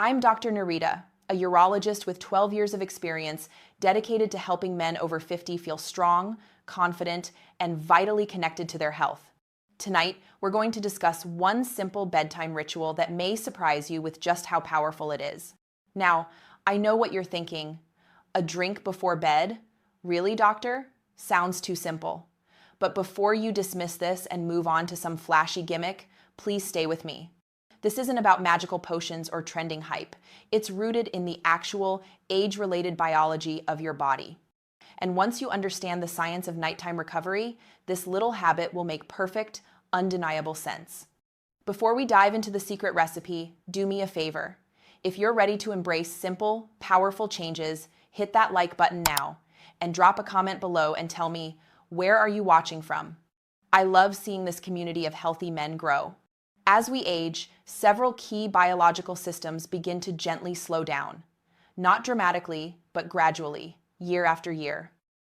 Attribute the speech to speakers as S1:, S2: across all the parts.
S1: I'm Dr. Nerita, a urologist with 12 years of experience dedicated to helping men over 50 feel strong, confident, and vitally connected to their health. Tonight, we're going to discuss one simple bedtime ritual that may surprise you with just how powerful it is. Now, I know what you're thinking. A drink before bed? Really, doctor? Sounds too simple. But before you dismiss this and move on to some flashy gimmick, please stay with me. This isn't about magical potions or trending hype. It's rooted in the actual, age-related biology of your body. And once you understand the science of nighttime recovery, this little habit will make perfect, undeniable sense. Before we dive into the secret recipe, do me a favor. If you're ready to embrace simple, powerful changes, hit that like button now and drop a comment below and tell me, where are you watching from? I love seeing this community of healthy men grow. As we age, several key biological systems begin to gently slow down. Not dramatically, but gradually, year after year.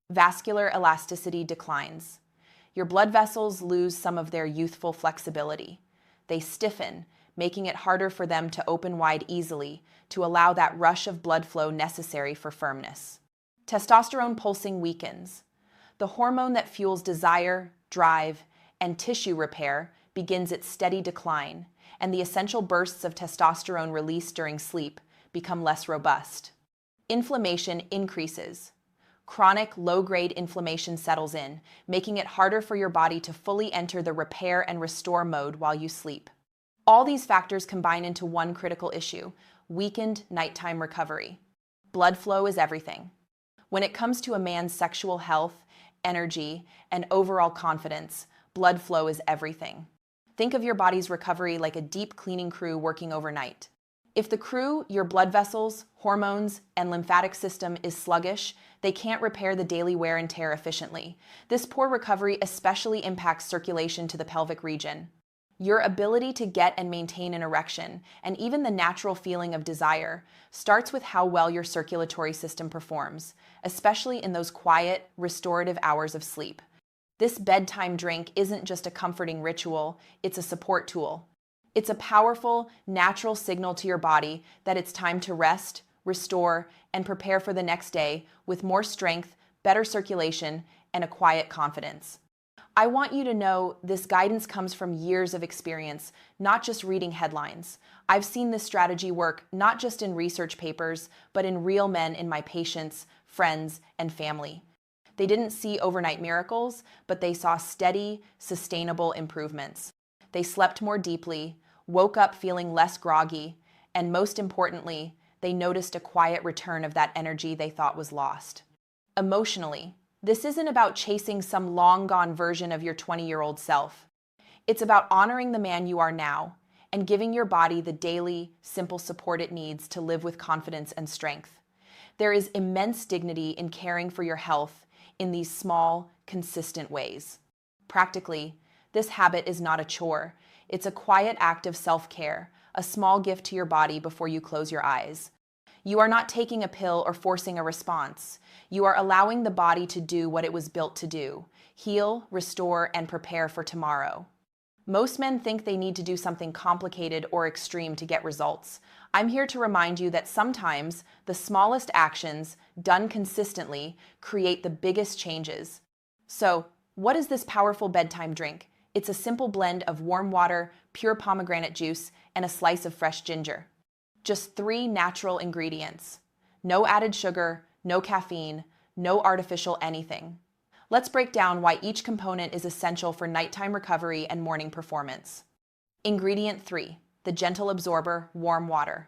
S1: Vascular elasticity declines. Your blood vessels lose some of their youthful flexibility. They stiffen, making it harder for them to open wide easily to allow that rush of blood flow necessary for firmness. Testosterone pulsing weakens. The hormone that fuels desire, drive, and tissue repair begins its steady decline, and the essential bursts of testosterone released during sleep become less robust. Inflammation increases. Chronic, low-grade inflammation settles in, making it harder for your body to fully enter the repair and restore mode while you sleep. All these factors combine into one critical issue: weakened nighttime recovery. Blood flow is everything. When it comes to a man's sexual health, energy, and overall confidence, blood flow is everything. Think of your body's recovery like a deep cleaning crew working overnight. If the crew, your blood vessels, hormones, and lymphatic system is sluggish, they can't repair the daily wear and tear efficiently. This poor recovery especially impacts circulation to the pelvic region. Your ability to get and maintain an erection, and even the natural feeling of desire, starts with how well your circulatory system performs, especially in those quiet, restorative hours of sleep. This bedtime drink isn't just a comforting ritual, it's a support tool. It's a powerful, natural signal to your body that it's time to rest, restore, and prepare for the next day with more strength, better circulation, and a quiet confidence. I want you to know this guidance comes from years of experience, not just reading headlines. I've seen this strategy work not just in research papers, but in real men in my patients, friends, and family. They didn't see overnight miracles, but they saw steady, sustainable improvements. They slept more deeply, woke up feeling less groggy, and most importantly, they noticed a quiet return of that energy they thought was lost. Emotionally, this isn't about chasing some long-gone version of your 20-year-old self. It's about honoring the man you are now and giving your body the daily, simple support it needs to live with confidence and strength. There is immense dignity in caring for your health in these small, consistent ways. Practically, this habit is not a chore. It's a quiet act of self-care, a small gift to your body before you close your eyes. You are not taking a pill or forcing a response. You are allowing the body to do what it was built to do: heal, restore, and prepare for tomorrow. Most men think they need to do something complicated or extreme to get results. I'm here to remind you that sometimes the smallest actions, done consistently, create the biggest changes. So, what is this powerful bedtime drink? It's a simple blend of warm water, pure pomegranate juice, and a slice of fresh ginger. Just 3 natural ingredients. No added sugar, no caffeine, no artificial anything. Let's break down why each component is essential for nighttime recovery and morning performance. Ingredient 3, the gentle absorber, warm water.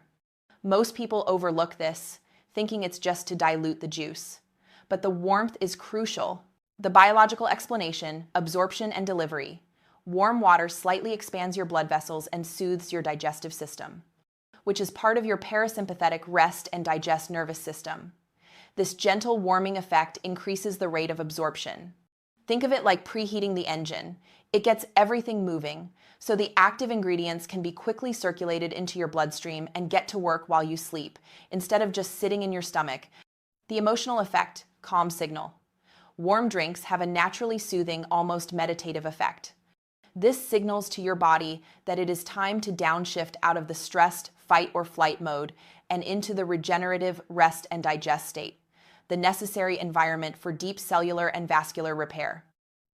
S1: Most people overlook this, thinking it's just to dilute the juice. But the warmth is crucial. The biological explanation: absorption and delivery. Warm water slightly expands your blood vessels and soothes your digestive system, which is part of your parasympathetic rest and digest nervous system. This gentle warming effect increases the rate of absorption. Think of it like preheating the engine. It gets everything moving, so the active ingredients can be quickly circulated into your bloodstream and get to work while you sleep, instead of just sitting in your stomach. The emotional effect: calm signal. Warm drinks have a naturally soothing, almost meditative effect. This signals to your body that it is time to downshift out of the stressed fight or flight mode and into the regenerative rest and digest state, the necessary environment for deep cellular and vascular repair.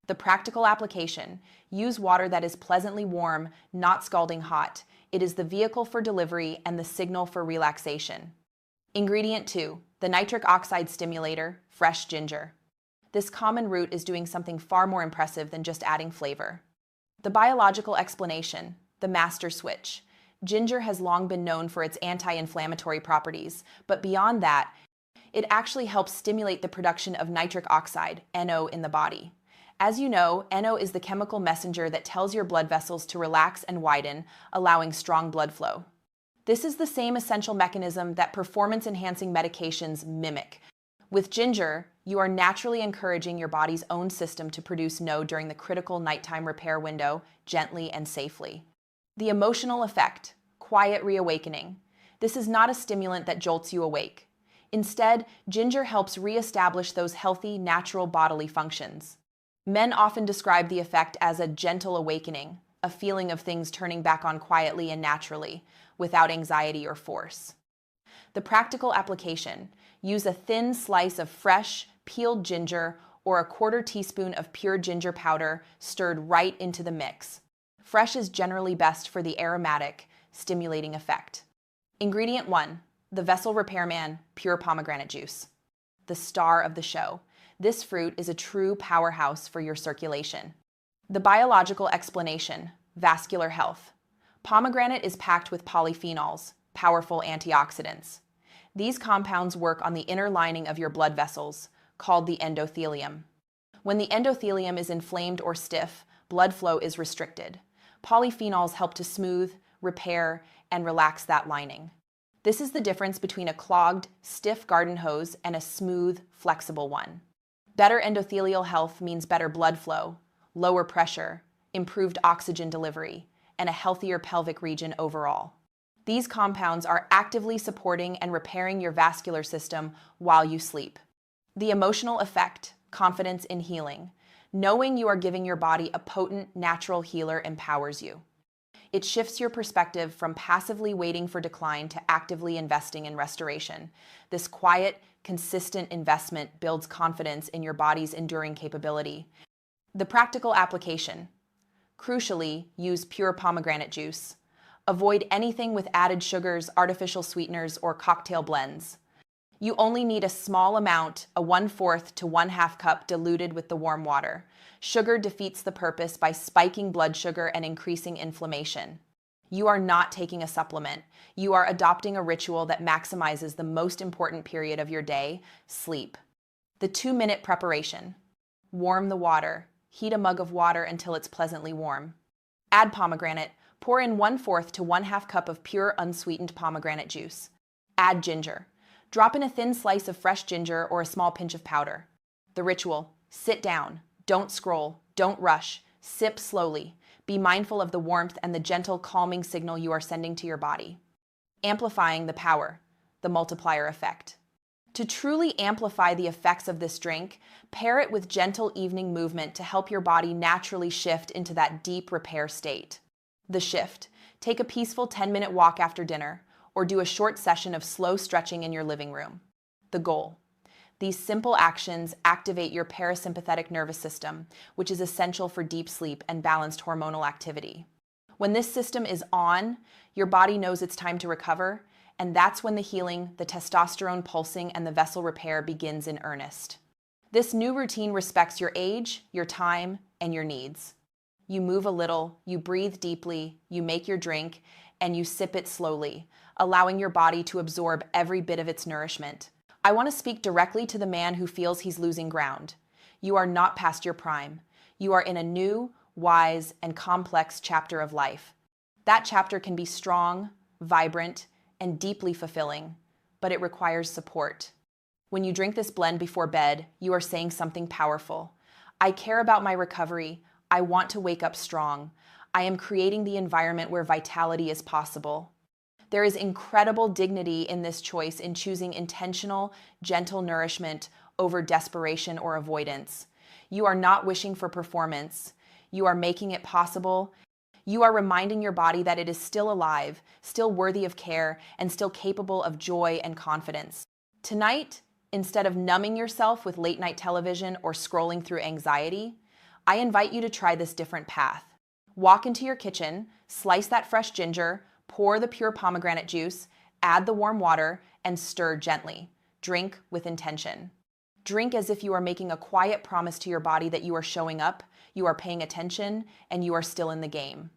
S1: The practical application: use water that is pleasantly warm, not scalding hot. It is the vehicle for delivery and the signal for relaxation. Ingredient 2, the nitric oxide stimulator, fresh ginger. This common root is doing something far more impressive than just adding flavor. The biological explanation, the master switch. Ginger has long been known for its anti-inflammatory properties, but beyond that, it actually helps stimulate the production of nitric oxide, NO, in the body. As you know, NO is the chemical messenger that tells your blood vessels to relax and widen, allowing strong blood flow. This is the same essential mechanism that performance-enhancing medications mimic. With ginger, you are naturally encouraging your body's own system to produce NO during the critical nighttime repair window, gently and safely. The emotional effect, quiet reawakening. This is not a stimulant that jolts you awake. Instead, ginger helps reestablish those healthy, natural bodily functions. Men often describe the effect as a gentle awakening, a feeling of things turning back on quietly and naturally, without anxiety or force. The practical application: use a thin slice of fresh, peeled ginger or a 1/4 teaspoon of pure ginger powder stirred right into the mix. Fresh is generally best for the aromatic, stimulating effect. Ingredient 1, the vessel repairman, pure pomegranate juice. The star of the show. This fruit is a true powerhouse for your circulation. The biological explanation, vascular health. Pomegranate is packed with polyphenols, powerful antioxidants. These compounds work on the inner lining of your blood vessels, called the endothelium. When the endothelium is inflamed or stiff, blood flow is restricted. Polyphenols help to smooth, repair, and relax that lining. This is the difference between a clogged, stiff garden hose and a smooth, flexible one. Better endothelial health means better blood flow, lower pressure, improved oxygen delivery, and a healthier pelvic region overall. These compounds are actively supporting and repairing your vascular system while you sleep. The emotional effect, confidence in healing. Knowing you are giving your body a potent, natural healer empowers you. It shifts your perspective from passively waiting for decline to actively investing in restoration. This quiet, consistent investment builds confidence in your body's enduring capability. The practical application. Crucially, use pure pomegranate juice. Avoid anything with added sugars, artificial sweeteners, or cocktail blends. You only need a small amount, a 1/4 to 1/2 cup diluted with the warm water. Sugar defeats the purpose by spiking blood sugar and increasing inflammation. You are not taking a supplement. You are adopting a ritual that maximizes the most important period of your day, sleep. The 2-minute preparation. Warm the water. Heat a mug of water until it's pleasantly warm. Add pomegranate. Pour in 1/4 to 1/2 cup of pure unsweetened pomegranate juice. Add ginger. Drop in a thin slice of fresh ginger or a small pinch of powder. The ritual: sit down, don't scroll, don't rush, sip slowly. Be mindful of the warmth and the gentle, calming signal you are sending to your body. Amplifying the power, the multiplier effect. To truly amplify the effects of this drink, pair it with gentle evening movement to help your body naturally shift into that deep repair state. The shift: take a peaceful 10-minute walk after dinner, or do a short session of slow stretching in your living room. The goal: these simple actions activate your parasympathetic nervous system, which is essential for deep sleep and balanced hormonal activity. When this system is on, your body knows it's time to recover, and that's when the healing, the testosterone pulsing, and the vessel repair begins in earnest. This new routine respects your age, your time, and your needs. You move a little, you breathe deeply, you make your drink, and you sip it slowly, allowing your body to absorb every bit of its nourishment. I want to speak directly to the man who feels he's losing ground. You are not past your prime. You are in a new, wise, and complex chapter of life. That chapter can be strong, vibrant, and deeply fulfilling, but it requires support. When you drink this blend before bed, you are saying something powerful. I care about my recovery. I want to wake up strong. I am creating the environment where vitality is possible. There is incredible dignity in this choice in choosing intentional, gentle nourishment over desperation or avoidance. You are not wishing for performance. You are making it possible. You are reminding your body that it is still alive, still worthy of care, and still capable of joy and confidence. Tonight, instead of numbing yourself with late-night television or scrolling through anxiety, I invite you to try this different path. Walk into your kitchen, slice that fresh ginger, pour the pure pomegranate juice, add the warm water, and stir gently. Drink with intention. Drink as if you are making a quiet promise to your body that you are showing up, you are paying attention, and you are still in the game.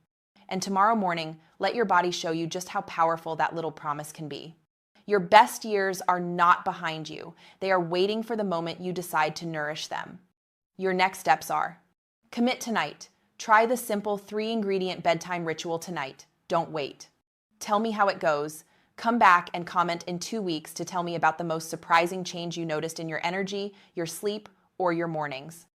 S1: And tomorrow morning, let your body show you just how powerful that little promise can be. Your best years are not behind you. They are waiting for the moment you decide to nourish them. Your next steps are: commit tonight. Try the simple 3-ingredient bedtime ritual tonight. Don't wait. Tell me how it goes. Come back and comment in 2 weeks to tell me about the most surprising change you noticed in your energy, your sleep, or your mornings.